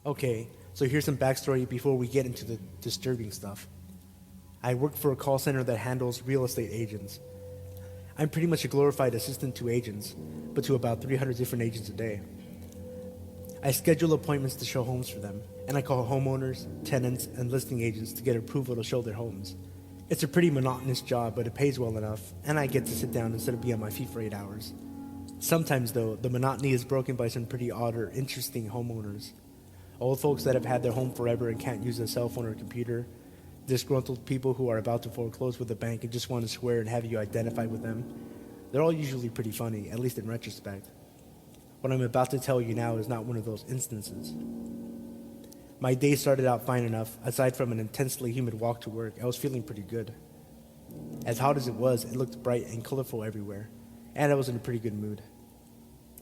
Okay, so here's some backstory before we get into the disturbing stuff. I work for a call center that handles real estate agents. I'm pretty much a glorified assistant to agents, but to about 300 different agents a day. I schedule appointments to show homes for them, and I call homeowners, tenants, and listing agents to get approval to show their homes. It's a pretty monotonous job, but it pays well enough, and I get to sit down instead of be on my feet for 8 hours. Sometimes, though, the monotony is broken by some pretty odd or interesting homeowners. Old folks that have had their home forever and can't use a cell phone or computer, disgruntled people who are about to foreclose with a bank and just want to swear and have you identify with them. They're all usually pretty funny, at least in retrospect. What I'm about to tell you now is not one of those instances. My day started out fine enough. Aside from an intensely humid walk to work, I was feeling pretty good. As hot as it was, it looked bright and colorful everywhere, and I was in a pretty good mood.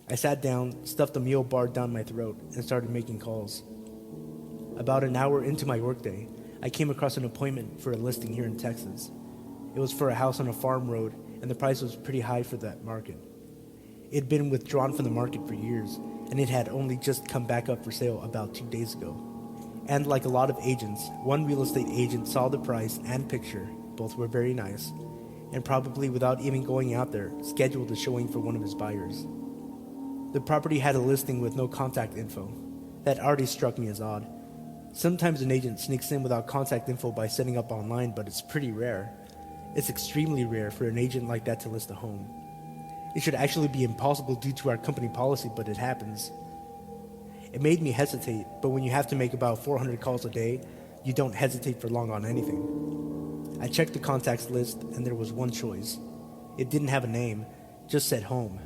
I sat down, stuffed a meal bar down my throat, and started making calls. About an hour into my workday, I came across an appointment for a listing here in Texas. It was for a house on a farm road, and the price was pretty high for that market. It had been withdrawn from the market for years, and it had only just come back up for sale about 2 days ago. And like a lot of agents, one real estate agent saw the price and picture, both were very nice, and probably without even going out there, scheduled a showing for one of his buyers. The property had a listing with no contact info. That already struck me as odd. Sometimes an agent sneaks in without contact info by setting up online, but it's pretty rare. It's extremely rare for an agent like that to list a home. It should actually be impossible due to our company policy, but it happens. It made me hesitate, but when you have to make about 400 calls a day, you don't hesitate for long on anything. I checked the contacts list, and there was one choice. It didn't have a name, just said home.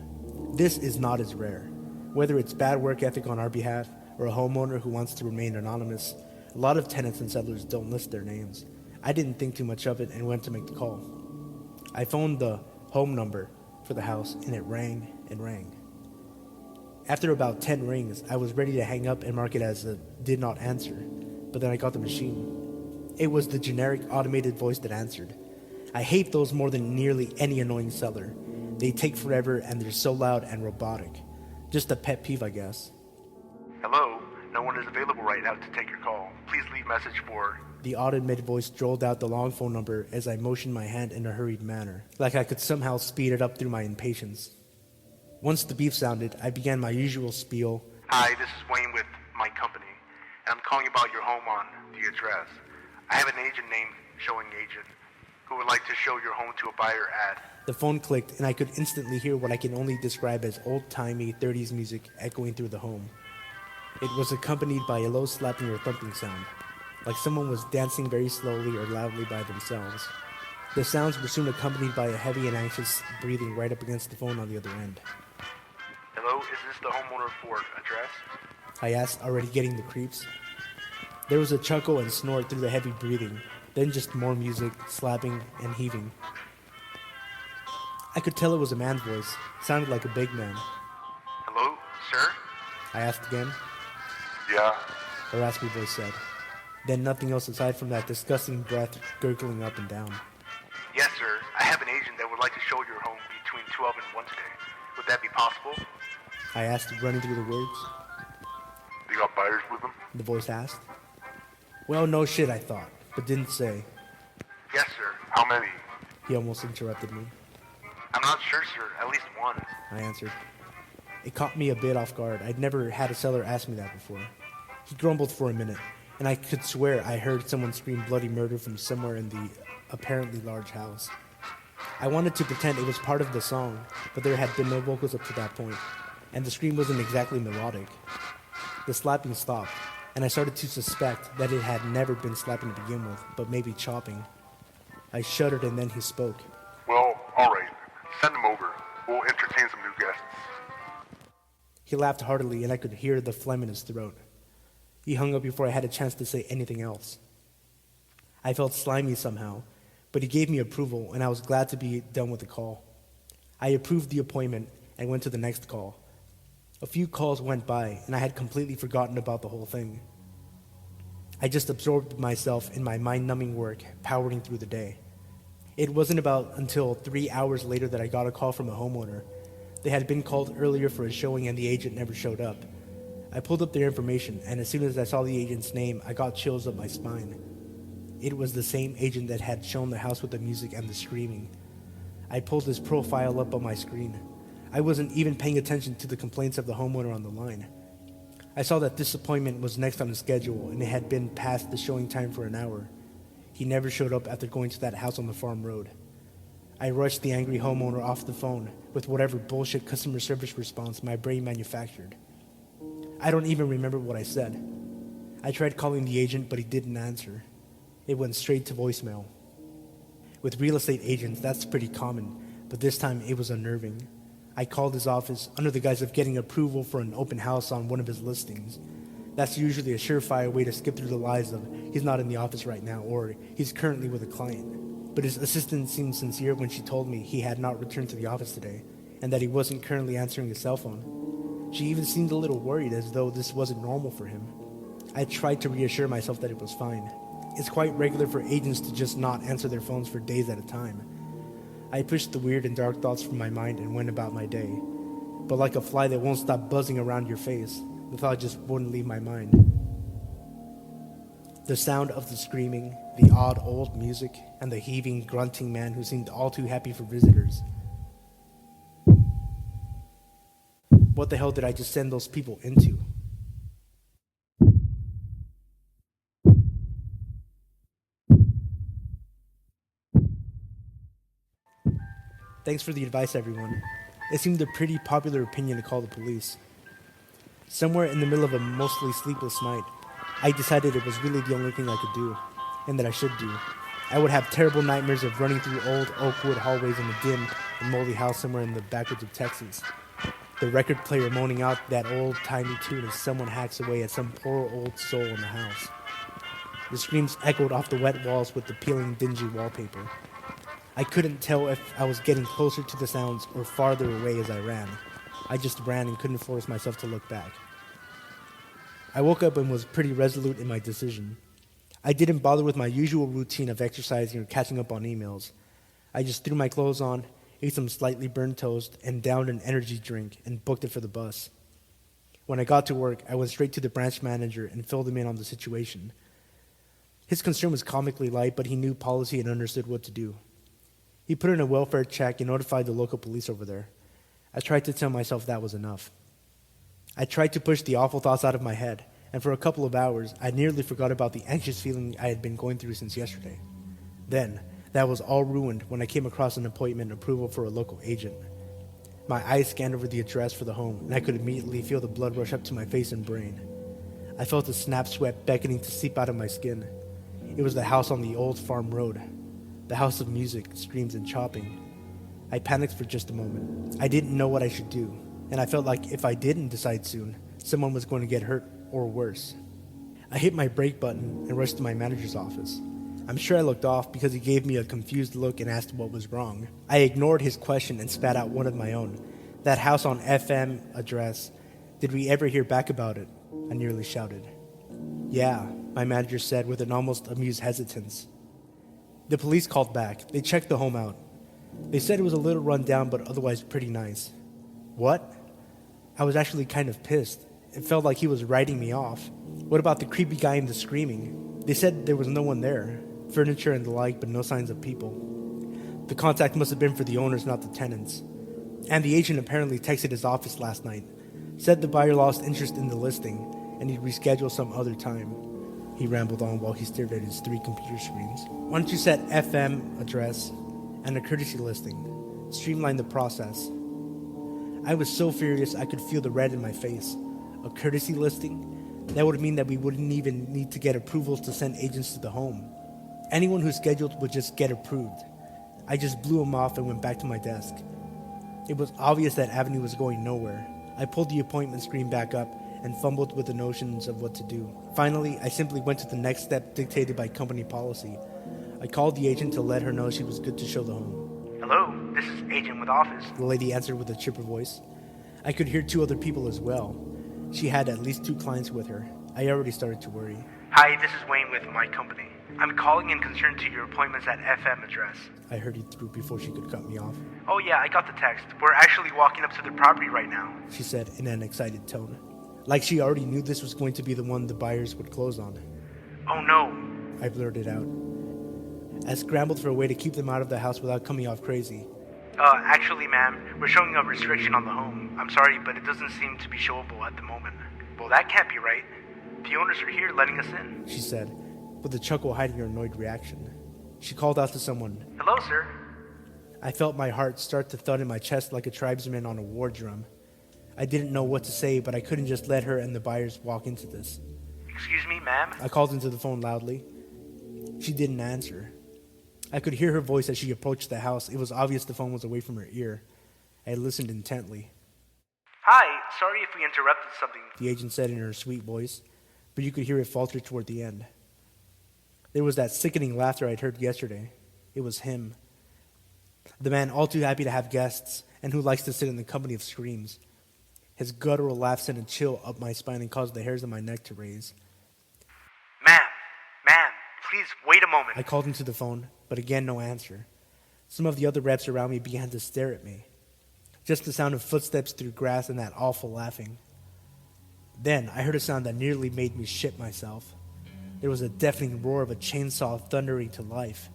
This is not as rare. Whether it's bad work ethic on our behalf, or a homeowner who wants to remain anonymous, a lot of tenants and settlers don't list their names. I didn't think too much of it and went to make the call. I phoned the home number for the house, and it rang and rang. After about 10 rings, I was ready to hang up and mark it as a did not answer, but then I got the machine. It was the generic automated voice that answered. I hate those more than nearly any annoying seller. They take forever and they're so loud and robotic. Just a pet peeve, I guess. Hello, no one is available right now to take your call. Please leave message for... The automated voice droned out the long phone number as I motioned my hand in a hurried manner, like I could somehow speed it up through my impatience. Once the beep sounded, I began my usual spiel. Hi, this is Wayne with my company, and I'm calling about your home on the address. I have an agent named Showing Agent who would like to show your home to a buyer at... The phone clicked, and I could instantly hear what I can only describe as old-timey 30s music echoing through the home. It was accompanied by a low slapping or thumping sound, like someone was dancing very slowly or loudly by themselves. The sounds were soon accompanied by a heavy and anxious breathing right up against the phone on the other end. Hello, is this the homeowner for address? I asked, already getting the creeps. There was a chuckle and snort through the heavy breathing, then just more music, slapping, and heaving. I could tell it was a man's voice. It sounded like a big man. Hello, sir? I asked again. Yeah. A raspy voice said. Then nothing else aside from that disgusting breath gurgling up and down. Yes, sir. I have an agent that would like to show your home between 12 and 1 today. Would that be possible? I asked, running through the words. You got buyers with them? The voice asked. Well, no shit, I thought, but didn't say. Yes, sir. How many? He almost interrupted me. I'm not sure, sir. At least one. I answered. It caught me a bit off guard. I'd never had a seller ask me that before. He grumbled for a minute, and I could swear I heard someone scream bloody murder from somewhere in the apparently large house. I wanted to pretend it was part of the song, but there had been no vocals up to that point, and the scream wasn't exactly melodic. The slapping stopped, and I started to suspect that it had never been slapping to begin with, but maybe chopping. I shuddered, and then he spoke. Well, all right. Send them over. We'll entertain some new guests. He laughed heartily, and I could hear the phlegm in his throat. He hung up before I had a chance to say anything else. I felt slimy somehow, but he gave me approval, and I was glad to be done with the call. I approved the appointment and went to the next call. A few calls went by, and I had completely forgotten about the whole thing. I just absorbed myself in my mind-numbing work, powering through the day. It wasn't about until 3 hours later that I got a call from a homeowner. They had been called earlier for a showing, and the agent never showed up. I pulled up their information, and as soon as I saw the agent's name, I got chills up my spine. It was the same agent that had shown the house with the music and the screaming. I pulled his profile up on my screen. I wasn't even paying attention to the complaints of the homeowner on the line. I saw that this appointment was next on the schedule, and it had been past the showing time for an hour. He never showed up after going to that house on the farm road. I rushed the angry homeowner off the phone with whatever bullshit customer service response my brain manufactured. I don't even remember what I said. I tried calling the agent, but he didn't answer. It went straight to voicemail. With real estate agents, that's pretty common, but this time it was unnerving. I called his office under the guise of getting approval for an open house on one of his listings. That's usually a surefire way to skip through the lies of he's not in the office right now or he's currently with a client. But his assistant seemed sincere when she told me he had not returned to the office today and that he wasn't currently answering his cell phone. She even seemed a little worried, as though this wasn't normal for him. I tried to reassure myself that it was fine. It's quite regular for agents to just not answer their phones for days at a time. I pushed the weird and dark thoughts from my mind and went about my day. But like a fly that won't stop buzzing around your face, the thought just wouldn't leave my mind. The sound of the screaming, the odd old music, and the heaving, grunting man who seemed all too happy for visitors. What the hell did I just send those people into? Thanks for the advice, everyone. It seemed a pretty popular opinion to call the police. Somewhere in the middle of a mostly sleepless night, I decided it was really the only thing I could do, and that I should do. I would have terrible nightmares of running through old oakwood hallways in a dim and moldy house somewhere in the backwoods of Texas. The record player moaning out that old-timey tune as someone hacks away at some poor old soul in the house. The screams echoed off the wet walls with the peeling, dingy wallpaper. I couldn't tell if I was getting closer to the sounds or farther away as I ran. I just ran and couldn't force myself to look back. I woke up and was pretty resolute in my decision. I didn't bother with my usual routine of exercising or catching up on emails. I just threw my clothes on, ate some slightly burned toast, and downed an energy drink and booked it for the bus. When I got to work, I went straight to the branch manager and filled him in on the situation. His concern was comically light, but he knew policy and understood what to do. He put in a welfare check and notified the local police over there. I tried to tell myself that was enough. I tried to push the awful thoughts out of my head, and for a couple of hours, I nearly forgot about the anxious feeling I had been going through since yesterday. Then, that was all ruined when I came across an appointment approval for a local agent. My eyes scanned over the address for the home, and I could immediately feel the blood rush up to my face and brain. I felt a snap sweat beckoning to seep out of my skin. It was the house on the old farm road. The house of music, screams, and chopping. I panicked for just a moment. I didn't know what I should do, and I felt like if I didn't decide soon, someone was going to get hurt or worse. I hit my brake button and rushed to my manager's office. I'm sure I looked off because he gave me a confused look and asked what was wrong. I ignored his question and spat out one of my own. That house on FM address. Did we ever hear back about it? I nearly shouted. Yeah, my manager said with an almost amused hesitance. The police called back. They checked the home out. They said it was a little run down, but otherwise pretty nice. What? I was actually kind of pissed. It felt like he was writing me off. What about the creepy guy and the screaming? They said there was no one there. Furniture and the like, but no signs of people. The contact must have been for the owners, not the tenants. And the agent apparently texted his office last night. Said the buyer lost interest in the listing, and he'd reschedule some other time. He rambled on while he stared at his 3 computer screens. Why don't you set FM address and a courtesy listing? Streamline the process. I was so furious I could feel the red in my face. A courtesy listing? That would mean that we wouldn't even need to get approvals to send agents to the home. Anyone who's scheduled would just get approved. I just blew him off and went back to my desk. It was obvious that avenue was going nowhere. I pulled the appointment screen back up and fumbled with the notions of what to do. Finally, I simply went to the next step dictated by company policy. I called the agent to let her know she was good to show the home. Hello, this is agent with office. The lady answered with a chipper voice. I could hear 2 other people as well. She had at least 2 clients with her. I already started to worry. Hi, this is Wayne with my company. I'm calling in concern to your appointments at FM address. I heard he through before she could cut me off. Oh yeah, I got the text. We're actually walking up to the property right now. She said in an excited tone. Like she already knew this was going to be the one the buyers would close on. Oh no. I blurted out. I scrambled for a way to keep them out of the house without coming off crazy. Actually, ma'am, we're showing a restriction on the home. I'm sorry, but it doesn't seem to be showable at the moment. Well, that can't be right. The owners are here letting us in, She said, with a chuckle hiding her annoyed reaction. She called out to someone. Hello, sir. I felt my heart start to thud in my chest like a tribesman on a war drum. I didn't know what to say, but I couldn't just let her and the buyers walk into this. Excuse me, ma'am? I called into the phone loudly. She didn't answer. I could hear her voice as she approached the house. It was obvious the phone was away from her ear. I listened intently. Hi, sorry if we interrupted something. The agent said in her sweet voice, but you could hear it falter toward the end. There was that sickening laughter I'd heard yesterday. It was him. The man all too happy to have guests and who likes to sit in the company of screams. His guttural laugh sent a chill up my spine and caused the hairs on my neck to raise. Ma'am, please wait a moment. I called into the phone, but again no answer. Some of the other reps around me began to stare at me. Just the sound of footsteps through grass and that awful laughing. Then I heard a sound that nearly made me shit myself. There was a deafening roar of a chainsaw thundering to life.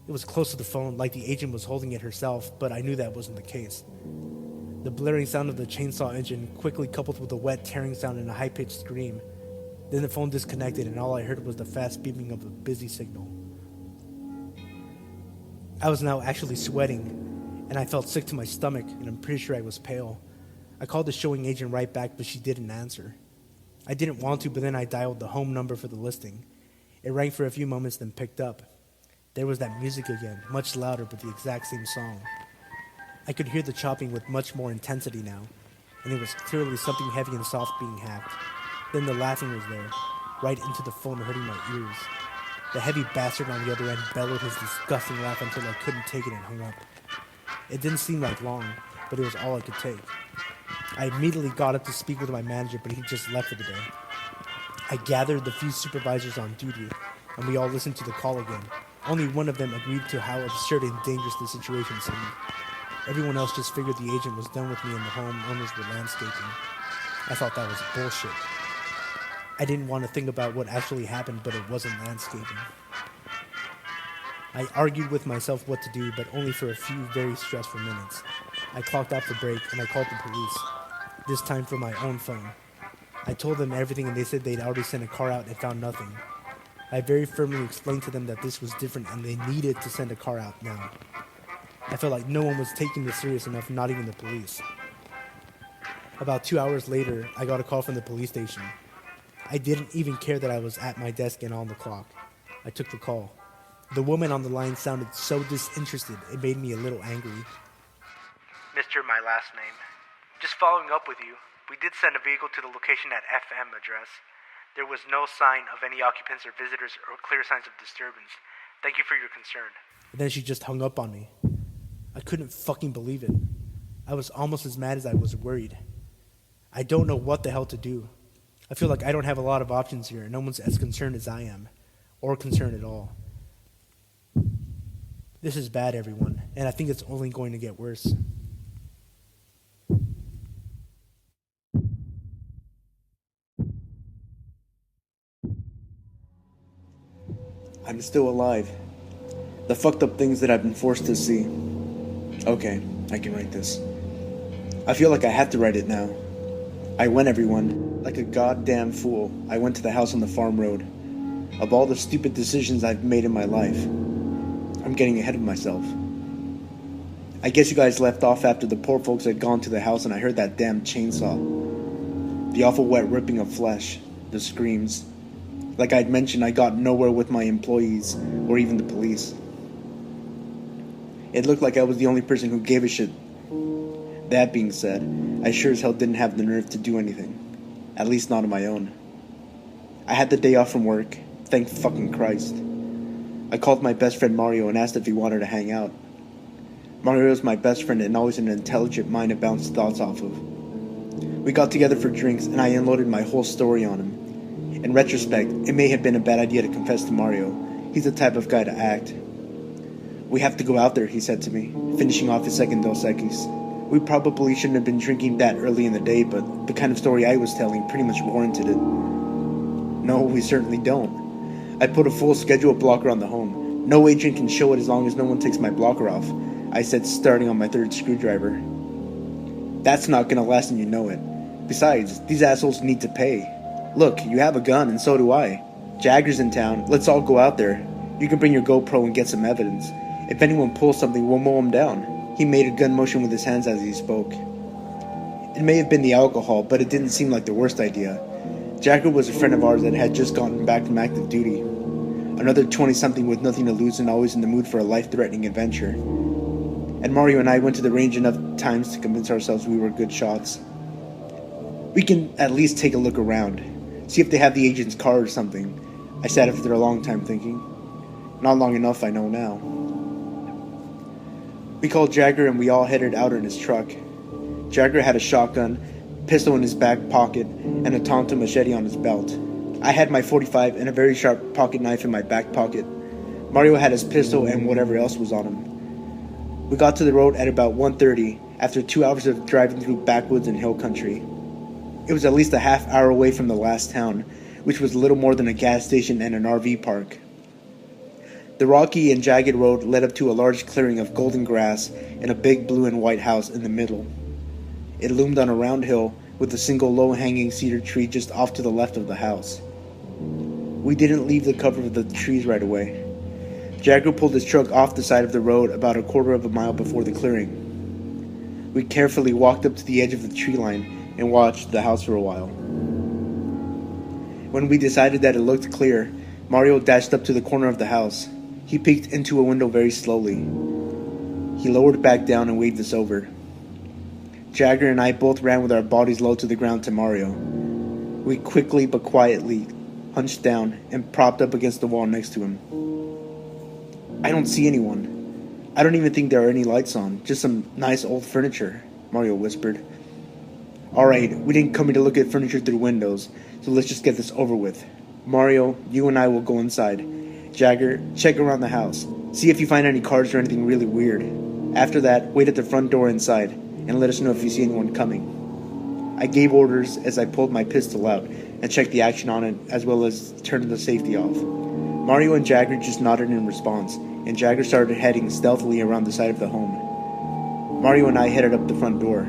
It was close to the phone, like the agent was holding it herself, but I knew that wasn't the case. The blaring sound of the chainsaw engine quickly coupled with a wet tearing sound and a high-pitched scream. Then the phone disconnected and all I heard was the fast beeping of a busy signal. I was now actually sweating, and I felt sick to my stomach, and I'm pretty sure I was pale. I called the showing agent right back, but she didn't answer. I didn't want to, but then I dialed the home number for the listing. It rang for a few moments, then picked up. There was that music again, much louder, but the exact same song. I could hear the chopping with much more intensity now, and it was clearly something heavy and soft being hacked. Then the laughing was there, right into the phone, hurting my ears. The heavy bastard on the other end bellowed his disgusting laugh until I couldn't take it and hung up. It didn't seem like long, but it was all I could take. I immediately got up to speak with my manager, but he just left for the day. I gathered the few supervisors on duty, and we all listened to the call again. Only one of them agreed to how absurd and dangerous the situation seemed. Everyone else just figured the agent was done with me and the homeowners were landscaping. I thought that was bullshit. I didn't want to think about what actually happened, but it wasn't landscaping. I argued with myself what to do, but only for a few very stressful minutes. I clocked off the break and I called the police, this time from my own phone. I told them everything and they said they'd already sent a car out and found nothing. I very firmly explained to them that this was different and they needed to send a car out now. I felt like no one was taking this serious enough, not even the police. About 2 hours later, I got a call from the police station. I didn't even care that I was at my desk and on the clock. I took the call. The woman on the line sounded so disinterested, it made me a little angry. Mr. My last name. Just following up with you, we did send a vehicle to the location at FM address. There was no sign of any occupants or visitors or clear signs of disturbance. Thank you for your concern. And then she just hung up on me. I couldn't fucking believe it. I was almost as mad as I was worried. I don't know what the hell to do. I feel like I don't have a lot of options here, and no one's as concerned as I am, or concerned at all. This is bad, everyone, and I think it's only going to get worse. I'm still alive. The fucked up things that I've been forced to see. Okay, I can write this. I feel like I have to write it now. I went, everyone. Like a goddamn fool, I went to the house on the farm road. Of all the stupid decisions I've made in my life, I'm getting ahead of myself. I guess you guys left off after the poor folks had gone to the house and I heard that damn chainsaw. The awful wet ripping of flesh, the screams. Like I'd mentioned, I got nowhere with my employees or even the police. It looked like I was the only person who gave a shit. That being said, I sure as hell didn't have the nerve to do anything. At least not on my own. I had the day off from work, thank fucking Christ. I called my best friend Mario and asked if he wanted to hang out. Mario is my best friend and always an intelligent mind to bounce thoughts off of. We got together for drinks and I unloaded my whole story on him. In retrospect, it may have been a bad idea to confess to Mario. He's the type of guy to act. We have to go out there, he said to me, finishing off his second Dos Equis. We probably shouldn't have been drinking that early in the day, but the kind of story I was telling pretty much warranted it. No, we certainly don't. I put a full schedule blocker on the home. No agent can show it as long as no one takes my blocker off, I said, starting on my third screwdriver. That's not gonna last and you know it. Besides, these assholes need to pay. Look, you have a gun and so do I. Jagger's in town, let's all go out there. You can bring your GoPro and get some evidence. If anyone pulls something, we'll mow him down. He made a gun motion with his hands as he spoke. It may have been the alcohol, but it didn't seem like the worst idea. Jagger was a friend of ours that had just gotten back from active duty. Another 20-something with nothing to lose and always in the mood for a life-threatening adventure. And Mario and I went to the range enough times to convince ourselves we were good shots. We can at least take a look around, see if they have the agent's car or something, I said after a long time thinking. Not long enough, I know now. We called Jagger and we all headed out in his truck. Jagger had a shotgun, pistol in his back pocket, and a Tonto machete on his belt. I had my .45 and a very sharp pocket knife in my back pocket. Mario had his pistol and whatever else was on him. We got to the road at about 1:30 after 2 hours of driving through backwoods and hill country. It was at least a half hour away from the last town, which was little more than a gas station and an RV park. The rocky and jagged road led up to a large clearing of golden grass and a big blue and white house in the middle. It loomed on a round hill with a single low-hanging cedar tree just off to the left of the house. We didn't leave the cover of the trees right away. Jagger pulled his truck off the side of the road about a quarter of a mile before the clearing. We carefully walked up to the edge of the tree line and watched the house for a while. When we decided that it looked clear, Mario dashed up to the corner of the house. He peeked into a window very slowly. He lowered back down and waved us over. Jagger and I both ran with our bodies low to the ground to Mario. We quickly but quietly hunched down and propped up against the wall next to him. I don't see anyone. I don't even think there are any lights on, just some nice old furniture, Mario whispered. Alright, we didn't come here to look at furniture through windows, so let's just get this over with. Mario, you and I will go inside. Jagger, check around the house. See if you find any cards or anything really weird. After that, wait at the front door inside, and let us know if you see anyone coming. I gave orders as I pulled my pistol out and checked the action on it, as well as turned the safety off. Mario and Jagger just nodded in response, and Jagger started heading stealthily around the side of the home. Mario and I headed up the front door.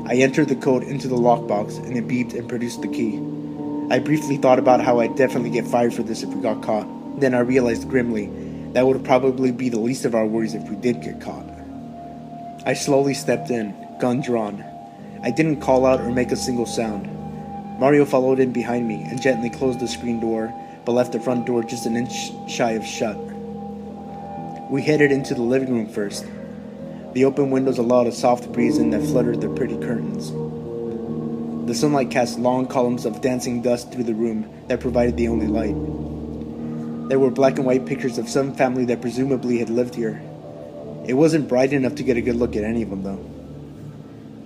I entered the code into the lockbox, and it beeped and produced the key. I briefly thought about how I'd definitely get fired for this if we got caught. Then I realized grimly that would probably be the least of our worries if we did get caught. I slowly stepped in, gun drawn. I didn't call out or make a single sound. Mario followed in behind me and gently closed the screen door, but left the front door just an inch shy of shut. We headed into the living room first. The open windows allowed a soft breeze in that fluttered the pretty curtains. The sunlight cast long columns of dancing dust through the room that provided the only light. There were black and white pictures of some family that presumably had lived here. It wasn't bright enough to get a good look at any of them, though.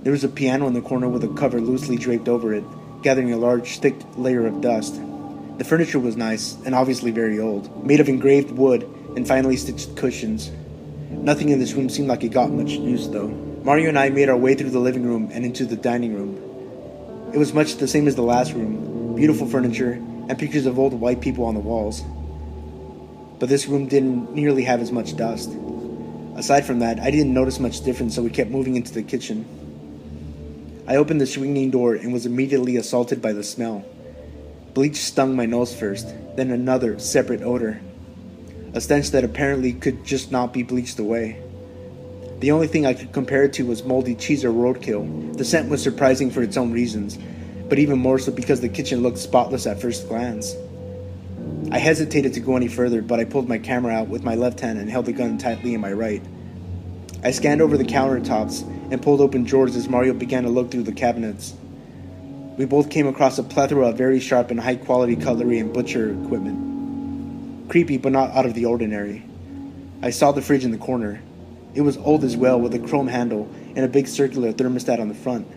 There was a piano in the corner with a cover loosely draped over it, gathering a large, thick layer of dust. The furniture was nice, and obviously very old, made of engraved wood and finely stitched cushions. Nothing in this room seemed like it got much use, though. Mario and I made our way through the living room and into the dining room. It was much the same as the last room, beautiful furniture, and pictures of old white people on the walls. But this room didn't nearly have as much dust. Aside from that, I didn't notice much difference, so we kept moving into the kitchen. I opened the swinging door and was immediately assaulted by the smell. Bleach stung my nose first, then another, separate odor. A stench that apparently could just not be bleached away. The only thing I could compare it to was moldy cheese or roadkill. The scent was surprising for its own reasons, but even more so because the kitchen looked spotless at first glance. I hesitated to go any further, but I pulled my camera out with my left hand and held the gun tightly in my right. I scanned over the countertops and pulled open drawers as Mario began to look through the cabinets. We both came across a plethora of very sharp and high-quality cutlery and butcher equipment. Creepy, but not out of the ordinary. I saw the fridge in the corner. It was old as well, with a chrome handle and a big circular thermostat on the front.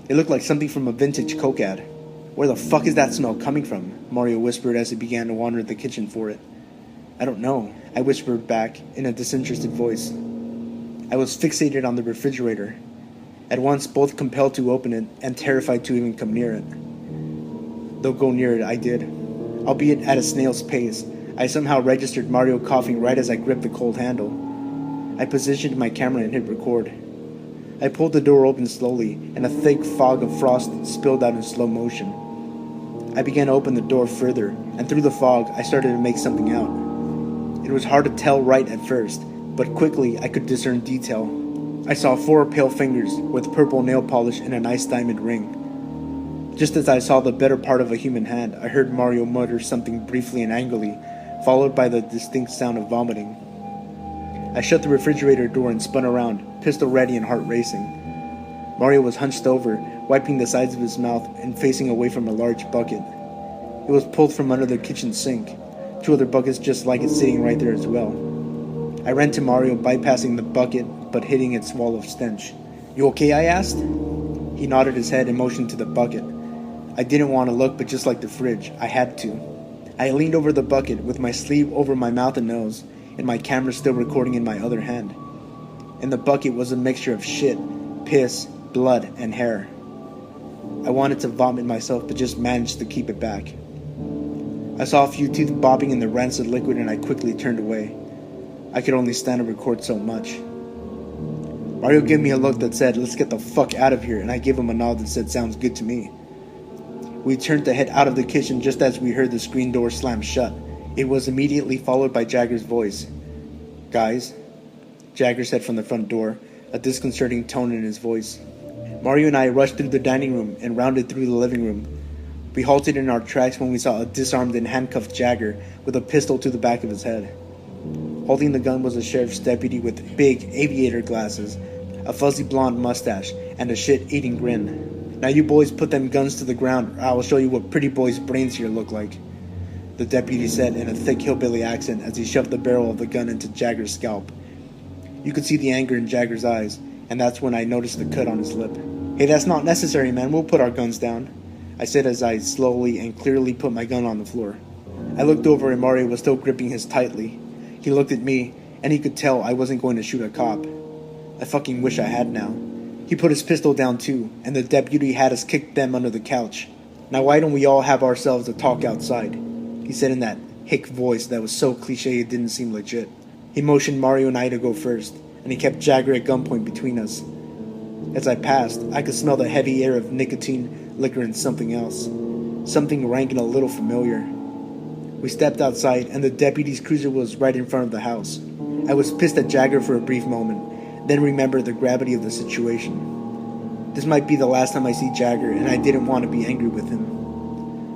It looked like something from a vintage Coke ad. "Where the fuck is that smell coming from?" Mario whispered as he began to wander the kitchen for it. "I don't know," I whispered back in a disinterested voice. I was fixated on the refrigerator. At once, both compelled to open it and terrified to even come near it. Though go near it, I did. Albeit at a snail's pace, I somehow registered Mario coughing right as I gripped the cold handle. I positioned my camera and hit record. I pulled the door open slowly, and a thick fog of frost spilled out in slow motion. I began to open the door further, and through the fog, I started to make something out. It was hard to tell right at first, but quickly I could discern detail. I saw 4 pale fingers with purple nail polish and a nice diamond ring. Just as I saw the better part of a human hand, I heard Mario mutter something briefly and angrily, followed by the distinct sound of vomiting. I shut the refrigerator door and spun around, pistol ready and heart racing. Mario was hunched over, wiping the sides of his mouth and facing away from a large bucket. It was pulled from under the kitchen sink, 2 other buckets just like it sitting right there as well. I ran to Mario, bypassing the bucket but hitting its wall of stench. "You okay?" I asked. He nodded his head and motioned to the bucket. I didn't want to look, but just like the fridge, I had to. I leaned over the bucket with my sleeve over my mouth and nose, and my camera still recording in my other hand. In the bucket was a mixture of shit, piss, blood, and hair. I wanted to vomit myself, but just managed to keep it back. I saw a few teeth bobbing in the rancid liquid, and I quickly turned away. I could only stand and record so much. Mario gave me a look that said, "Let's get the fuck out of here," and I gave him a nod that said, "Sounds good to me." We turned to head out of the kitchen just as we heard the screen door slam shut. It was immediately followed by Jagger's voice. "Guys," Jagger said from the front door, a disconcerting tone in his voice. Mario and I rushed through the dining room and rounded through the living room. We halted in our tracks when we saw a disarmed and handcuffed Jagger with a pistol to the back of his head. Holding the gun was a sheriff's deputy with big aviator glasses, a fuzzy blonde mustache, and a shit-eating grin. "Now you boys put them guns to the ground, or I will show you what pretty boys' brains here look like," the deputy said in a thick hillbilly accent as he shoved the barrel of the gun into Jagger's scalp. You could see the anger in Jagger's eyes, and that's when I noticed the cut on his lip. "Hey, that's not necessary, man. We'll put our guns down," I said as I slowly and clearly put my gun on the floor. I looked over and Mario was still gripping his tightly. He looked at me, and he could tell I wasn't going to shoot a cop. I fucking wish I had now. He put his pistol down too, and the deputy had us kick them under the couch. "Now why don't we all have ourselves a talk outside?" he said in that hick voice that was so cliche it didn't seem legit. He motioned Mario and I to go first, and he kept Jagger at gunpoint between us. As I passed, I could smell the heavy air of nicotine, liquor, and something else. Something rank and a little familiar. We stepped outside, and the deputy's cruiser was right in front of the house. I was pissed at Jagger for a brief moment, then remembered the gravity of the situation. This might be the last time I see Jagger, and I didn't want to be angry with him.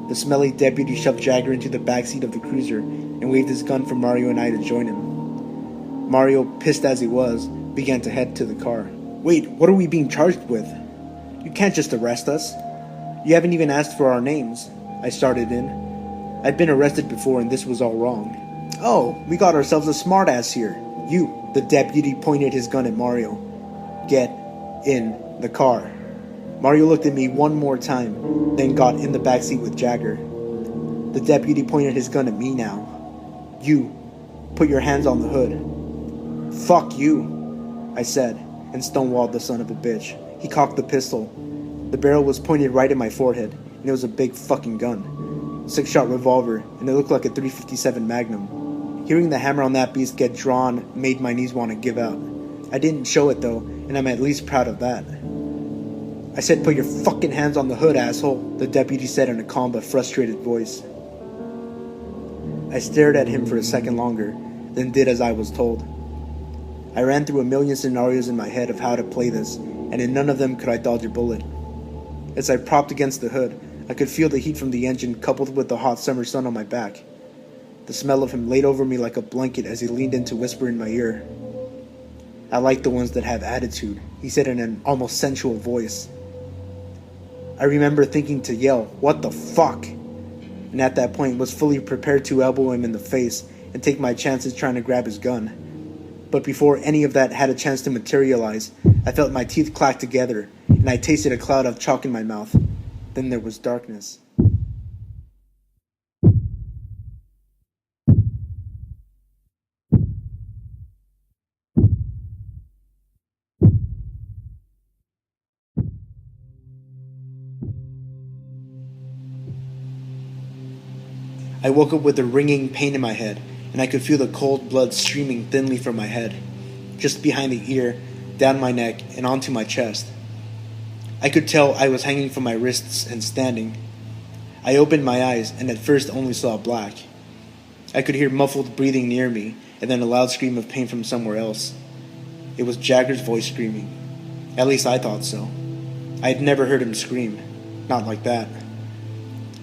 The smelly deputy shoved Jagger into the backseat of the cruiser and waved his gun for Mario and I to join him. Mario, pissed as he was, began to head to the car. "Wait, what are we being charged with? You can't just arrest us. You haven't even asked for our names," I started in. I'd been arrested before and this was all wrong. "Oh, we got ourselves a smartass here. You," the deputy pointed his gun at Mario. "Get in the car." Mario looked at me one more time, then got in the backseat with Jagger. The deputy pointed his gun at me now. "You, put your hands on the hood." "Fuck you," I said, and stonewalled the son of a bitch. He cocked the pistol. The barrel was pointed right at my forehead, and it was a big fucking gun. 6-shot revolver, and it looked like a .357 Magnum. Hearing the hammer on that beast get drawn made my knees want to give out. I didn't show it though, and I'm at least proud of that. "I said put your fucking hands on the hood, asshole," the deputy said in a calm but frustrated voice. I stared at him for a second longer, then did as I was told. I ran through a million scenarios in my head of how to play this, and in none of them could I dodge a bullet. As I propped against the hood, I could feel the heat from the engine coupled with the hot summer sun on my back. The smell of him laid over me like a blanket as he leaned in to whisper in my ear. "I like the ones that have attitude," he said in an almost sensual voice. I remember thinking to yell, "What the fuck?" And at that point was fully prepared to elbow him in the face and take my chances trying to grab his gun. But before any of that had a chance to materialize, I felt my teeth clack together, and I tasted a cloud of chalk in my mouth. Then there was darkness. I woke up with a ringing pain in my head, and I could feel the cold blood streaming thinly from my head, just behind the ear, down my neck, and onto my chest. I could tell I was hanging from my wrists and standing. I opened my eyes, and at first only saw black. I could hear muffled breathing near me, and then a loud scream of pain from somewhere else. It was Jagger's voice screaming. At least I thought so. I had never heard him scream. Not like that.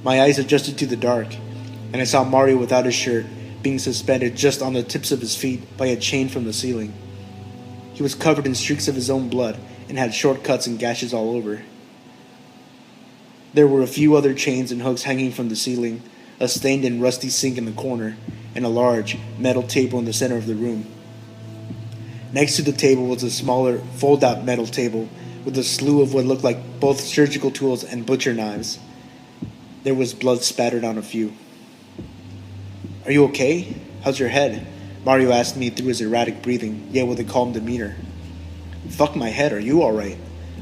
My eyes adjusted to the dark, and I saw Mario without his shirt, being suspended just on the tips of his feet by a chain from the ceiling. He was covered in streaks of his own blood and had short cuts and gashes all over. There were a few other chains and hooks hanging from the ceiling, a stained and rusty sink in the corner, and a large metal table in the center of the room. Next to the table was a smaller, fold-out metal table with a slew of what looked like both surgical tools and butcher knives. There was blood spattered on a few. "Are you okay? How's your head?" Mario asked me through his erratic breathing, yet with a calm demeanor. "Fuck my head, are you alright?"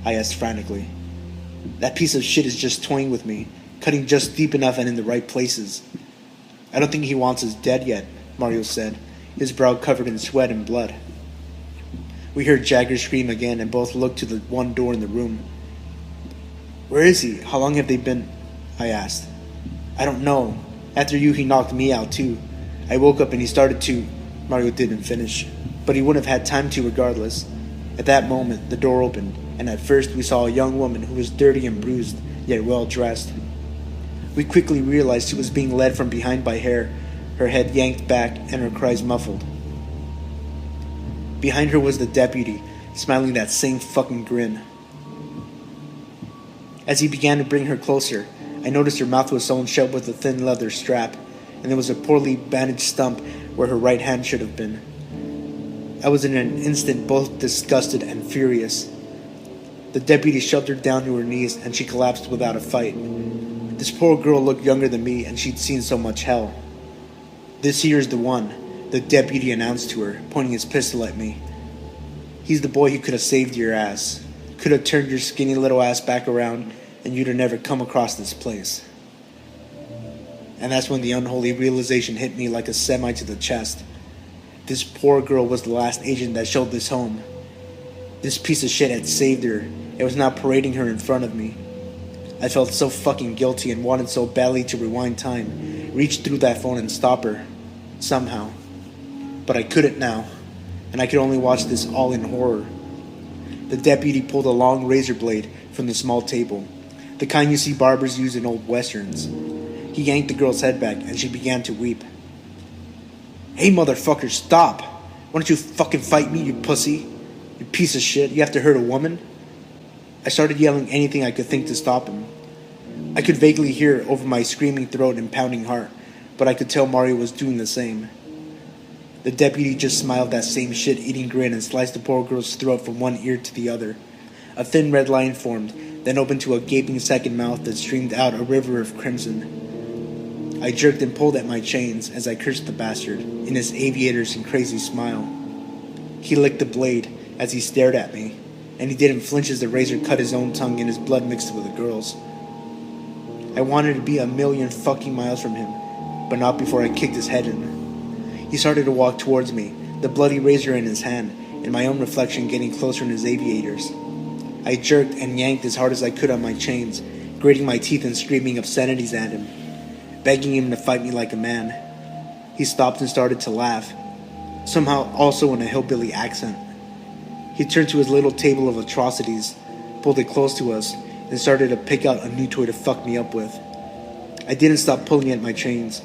I asked frantically. "That piece of shit is just toying with me, cutting just deep enough and in the right places." "I don't think he wants us dead yet," Mario said, his brow covered in sweat and blood. We heard Jagger scream again and both looked to the one door in the room. "Where is he? How long have they been?" I asked. "I don't know. After you, he knocked me out too. I woke up and he started to..." Mario didn't finish, but he wouldn't have had time to regardless. At that moment, the door opened, and at first we saw a young woman who was dirty and bruised, yet well dressed. We quickly realized she was being led from behind by hair, her head yanked back and her cries muffled. Behind her was the deputy, smiling that same fucking grin. As he began to bring her closer, I noticed her mouth was sewn shut with a thin leather strap, and there was a poorly bandaged stump where her right hand should have been. I was in an instant both disgusted and furious. The deputy shoved her down to her knees, and she collapsed without a fight. This poor girl looked younger than me, and she'd seen so much hell. "This here's the one," the deputy announced to her, pointing his pistol at me. "He's the boy who could have saved your ass. Could have turned your skinny little ass back around, and you'd have never come across this place." And that's when the unholy realization hit me like a semi to the chest. This poor girl was the last agent that showed this home. This piece of shit had saved her. It was now parading her in front of me. I felt so fucking guilty and wanted so badly to rewind time, reach through that phone and stop her. Somehow. But I couldn't now, and I could only watch this all in horror. The deputy pulled a long razor blade from the small table, the kind you see barbers use in old westerns. He yanked the girl's head back, and she began to weep. "Hey, motherfucker, stop! Why don't you fucking fight me, you pussy? You piece of shit, you have to hurt a woman?" I started yelling anything I could think to stop him. I could vaguely hear it over my screaming throat and pounding heart, but I could tell Mario was doing the same. The deputy just smiled that same shit-eating grin and sliced the poor girl's throat from one ear to the other. A thin red line formed, then opened to a gaping second mouth that streamed out a river of crimson. I jerked and pulled at my chains as I cursed the bastard, in his aviators and crazy smile. He licked the blade as he stared at me, and he didn't flinch as the razor cut his own tongue and his blood mixed with the girl's. I wanted to be a million fucking miles from him, but not before I kicked his head in. He started to walk towards me, the bloody razor in his hand, and my own reflection getting closer in his aviators. I jerked and yanked as hard as I could on my chains, gritting my teeth and screaming obscenities at him, begging him to fight me like a man. He stopped and started to laugh, somehow also in a hillbilly accent. He turned to his little table of atrocities, pulled it close to us, and started to pick out a new toy to fuck me up with. I didn't stop pulling at my chains.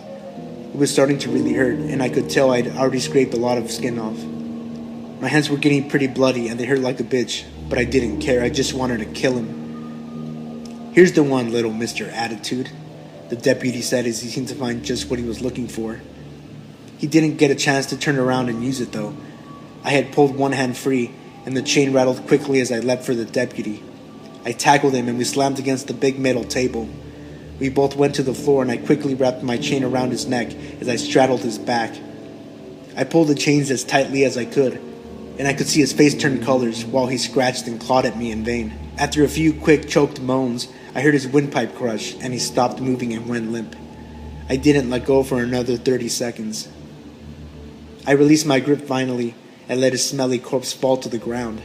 It was starting to really hurt, and I could tell I'd already scraped a lot of skin off. My hands were getting pretty bloody, and they hurt like a bitch, but I didn't care. I just wanted to kill him. "Here's the one, little Mr. Attitude," the deputy said as he seemed to find just what he was looking for. He didn't get a chance to turn around and use it, though. I had pulled one hand free, and the chain rattled quickly as I leapt for the deputy. I tackled him, and we slammed against the big metal table. We both went to the floor, and I quickly wrapped my chain around his neck as I straddled his back. I pulled the chains as tightly as I could, and I could see his face turn colors while he scratched and clawed at me in vain. After a few quick, choked moans, I heard his windpipe crush, and he stopped moving and went limp. I didn't let go for another 30 seconds. I released my grip finally and let his smelly corpse fall to the ground.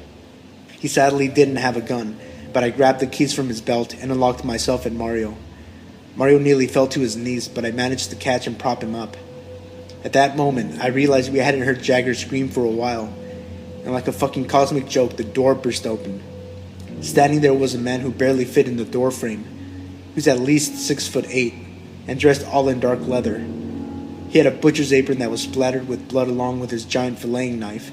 He sadly didn't have a gun, but I grabbed the keys from his belt and unlocked myself and Mario. Mario nearly fell to his knees, but I managed to catch and prop him up. At that moment, I realized we hadn't heard Jagger scream for a while, and like a fucking cosmic joke, the door burst open. Standing there was a man who barely fit in the doorframe. He was at least 6'8" and dressed all in dark leather. He had a butcher's apron that was splattered with blood along with his giant filleting knife.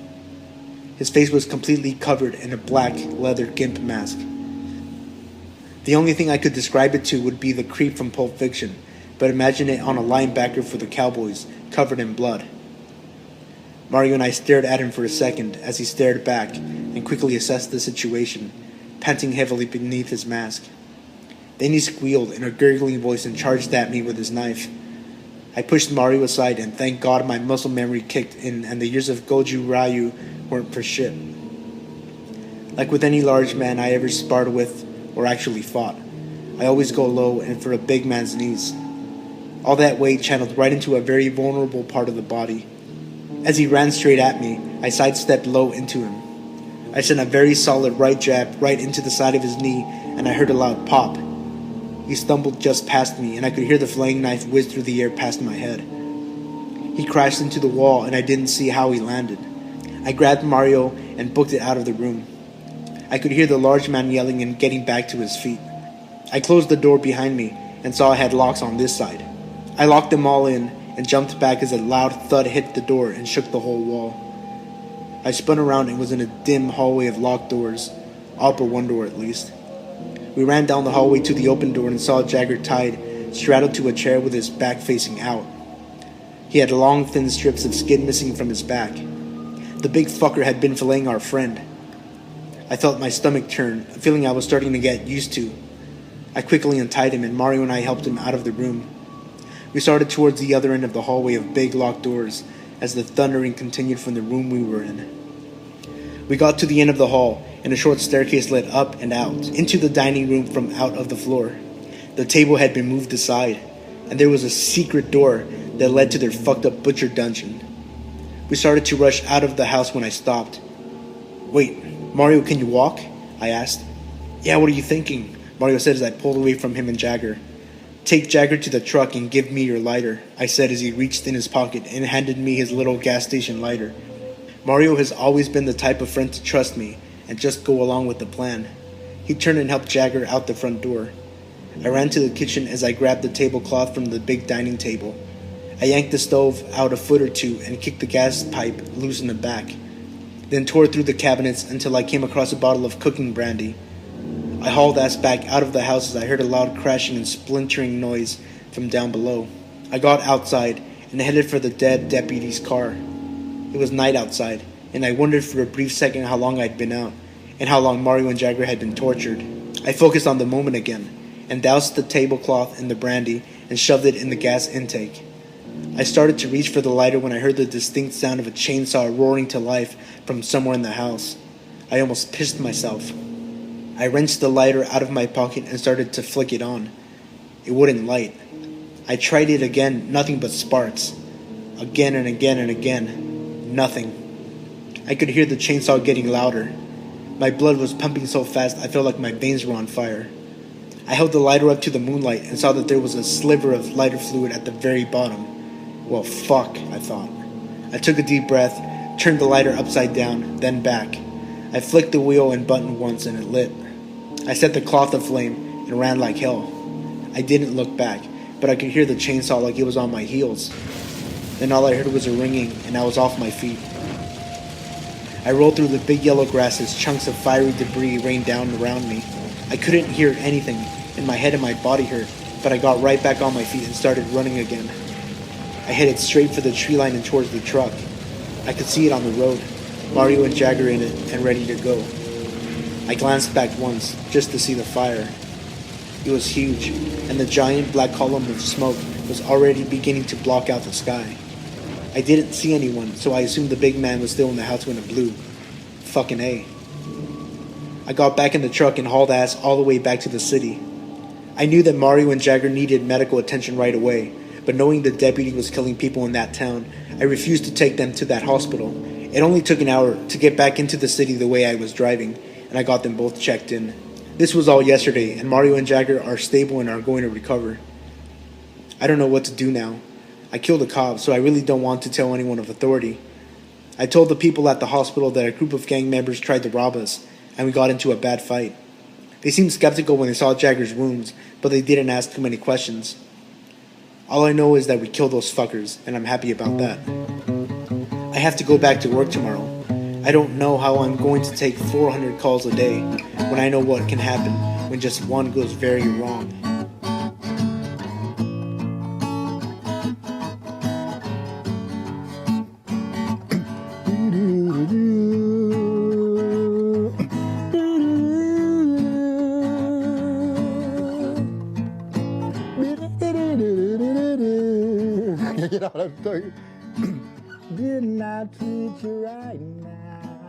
His face was completely covered in a black leather gimp mask. The only thing I could describe it to would be the creep from Pulp Fiction, but imagine it on a linebacker for the Cowboys, covered in blood. Mario and I stared at him for a second as he stared back and quickly assessed the situation, panting heavily beneath his mask. Then he squealed in a gurgling voice and charged at me with his knife. I pushed Mario aside and thank God my muscle memory kicked in and the years of Goju Ryu weren't for shit. Like with any large man I ever sparred with or actually fought, I always go low and for a big man's knees. All that weight channeled right into a very vulnerable part of the body. As he ran straight at me, I sidestepped low into him. I sent a very solid right jab right into the side of his knee and I heard a loud pop. He stumbled just past me and I could hear the flaying knife whiz through the air past my head. He crashed into the wall and I didn't see how he landed. I grabbed Mario and booked it out of the room. I could hear the large man yelling and getting back to his feet. I closed the door behind me and saw I had locks on this side. I locked them all in and jumped back as a loud thud hit the door and shook the whole wall. I spun around and was in a dim hallway of locked doors, all but one door at least. We ran down the hallway to the open door and saw Jagger tied, straddled to a chair with his back facing out. He had long thin strips of skin missing from his back. The big fucker had been filleting our friend. I felt my stomach turn, a feeling I was starting to get used to. I quickly untied him and Mario and I helped him out of the room. We started towards the other end of the hallway of big locked doors as the thundering continued from the room we were in. We got to the end of the hall and a short staircase led up and out into the dining room from out of the floor. The table had been moved aside and there was a secret door that led to their fucked up butcher dungeon. We started to rush out of the house when I stopped. "Wait, Mario, can you walk?" I asked. "Yeah, what are you thinking?" Mario said as I pulled away from him and Jagger. "Take Jagger to the truck and give me your lighter," I said as he reached in his pocket and handed me his little gas station lighter. Mario has always been the type of friend to trust me and just go along with the plan. He turned and helped Jagger out the front door. I ran to the kitchen as I grabbed the tablecloth from the big dining table. I yanked the stove out a foot or two and kicked the gas pipe loose in the back, then tore through the cabinets until I came across a bottle of cooking brandy. I hauled ass back out of the house as I heard a loud crashing and splintering noise from down below. I got outside and headed for the dead deputy's car. It was night outside, and I wondered for a brief second how long I'd been out, and how long Mario and Jagger had been tortured. I focused on the moment again, and doused the tablecloth in the brandy and shoved it in the gas intake. I started to reach for the lighter when I heard the distinct sound of a chainsaw roaring to life from somewhere in the house. I almost pissed myself. I wrenched the lighter out of my pocket and started to flick it on. It wouldn't light. I tried it again, nothing but sparks. Again and again and again. Nothing. I could hear the chainsaw getting louder. My blood was pumping so fast I felt like my veins were on fire. I held the lighter up to the moonlight and saw that there was a sliver of lighter fluid at the very bottom. Well, fuck, I thought. I took a deep breath, turned the lighter upside down, then back. I flicked the wheel and button once and it lit. I set the cloth aflame and ran like hell. I didn't look back, but I could hear the chainsaw like it was on my heels. Then all I heard was a ringing and I was off my feet. I rolled through the big yellow grass as chunks of fiery debris rained down around me. I couldn't hear anything, and my head and my body hurt, but I got right back on my feet and started running again. I headed straight for the tree line and towards the truck. I could see it on the road, Mario and Jagger in it and ready to go. I glanced back once, just to see the fire. It was huge, and the giant black column of smoke was already beginning to block out the sky. I didn't see anyone, so I assumed the big man was still in the house when it blew. Fucking A. I got back in the truck and hauled ass all the way back to the city. I knew that Mario and Jagger needed medical attention right away, but knowing the deputy was killing people in that town, I refused to take them to that hospital. It only took an hour to get back into the city the way I was driving, and I got them both checked in. This was all yesterday, and Mario and Jagger are stable and are going to recover. I don't know what to do now. I killed a cop, so I really don't want to tell anyone of authority. I told the people at the hospital that a group of gang members tried to rob us, and we got into a bad fight. They seemed skeptical when they saw Jagger's wounds, but they didn't ask too many questions. All I know is that we killed those fuckers, and I'm happy about that. I have to go back to work tomorrow. I don't know how I'm going to take 400 calls a day when I know what can happen when just one goes very wrong. You know what I'm talking? Didn't I treat you right now?